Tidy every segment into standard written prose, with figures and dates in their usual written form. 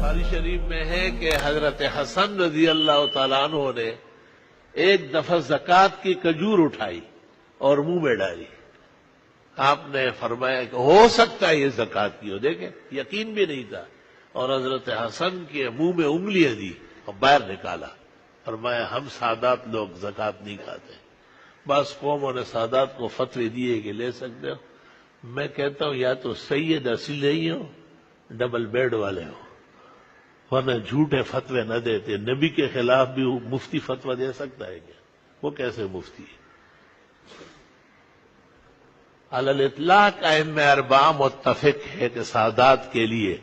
بخاری شریف میں ہے کہ حضرت حسن رضی اللہ تعالیٰ عنہ نے ایک دفعہ زکوٰۃ کی کھجور اٹھائی اور منہ میں ڈالی. آپ نے فرمایا کہ ہو سکتا ہے یہ زکوٰۃ کی ہو. دیکھیں یقین بھی نہیں تھا, اور حضرت حسن کے منہ میں انگلیاں دی اور باہر نکالا. فرمایا ہم سادات لوگ زکوٰۃ نہیں کھاتے. بعض قوموں نے سادات کو فتوی دیے کہ لے سکتے ہو. میں کہتا ہوں یا تو سید اصل نہیں ہو, ڈبل بیڈ والے ہو, ورنہ جھوٹے فتوے نہ دیتے. نبی کے خلاف بھی مفتی فتویٰ دے سکتا ہے کیا؟ وہ کیسے مفتی ہے؟ علی الاطلاق ائمہ اربعہ متفق ہے کہ سادات کے لیے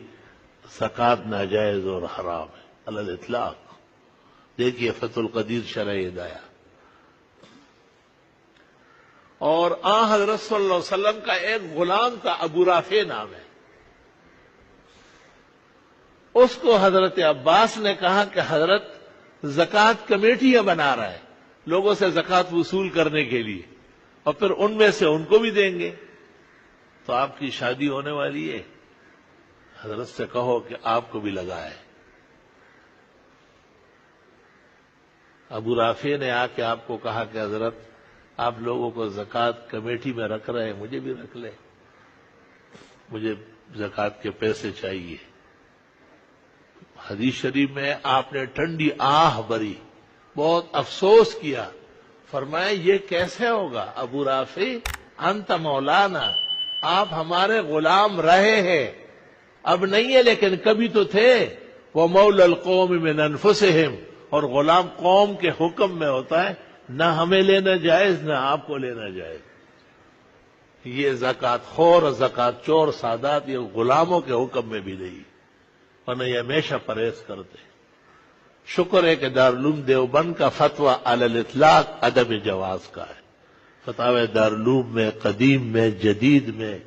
زکوٰۃ ناجائز اور حرام ہے. علی الاطلاق دیکھیے فتح القدیر شرح ہدایہ. اور حضرت صلی اللہ علیہ وسلم کا ایک غلام تھا, ابو رافع نام ہے. اس کو حضرت عباس نے کہا کہ حضرت زکوٰۃ کمیٹیاں بنا رہا ہے لوگوں سے زکوٰۃ وصول کرنے کے لیے, اور پھر ان میں سے ان کو بھی دیں گے, تو آپ کی شادی ہونے والی ہے, حضرت سے کہو کہ آپ کو بھی لگائے. ابو رافع نے آ کے آپ کو کہا کہ حضرت آپ لوگوں کو زکوٰۃ کمیٹی میں رکھ رہے ہیں, مجھے بھی رکھ لیں, مجھے زکوٰۃ کے پیسے چاہیے. حدیث شریف میں آپ نے ٹھنڈی آہ بھری, بہت افسوس کیا. فرمایا یہ کیسے ہوگا ابو رافع, انت مولانا, آپ ہمارے غلام رہے ہیں, اب نہیں ہے لیکن کبھی تو تھے. وہ مولا القوم من انفسہم, اور غلام قوم کے حکم میں ہوتا ہے, نہ ہمیں لینا جائز نہ آپ کو لینا جائز. یہ زکوٰۃ خور اور زکوٰۃ چور سادات یہ غلاموں کے حکم میں بھی نہیں, ورنہ یہ ہمیشہ پرہیز کرتے. شکر ہے کہ دارالعلوم دیوبند کا فتویٰ علی الاطلاق عدم جواز کا ہے. فتاوی دارالعلوم میں, قدیم میں, جدید میں,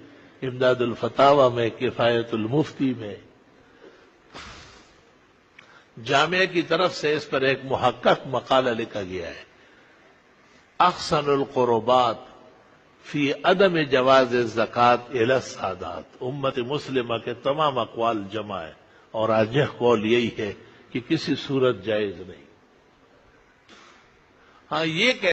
امداد الفتاوی میں, کفایت المفتی میں, جامعہ کی طرف سے اس پر ایک محقق مقالہ لکھا گیا ہے, احسن القربات فی عدم جواز الزکوٰۃ الی السادات. امت مسلمہ کے تمام اقوال جمع ہے, اور راجح قول یہی ہے کہ کسی صورت جائز نہیں. ہاں یہ کہ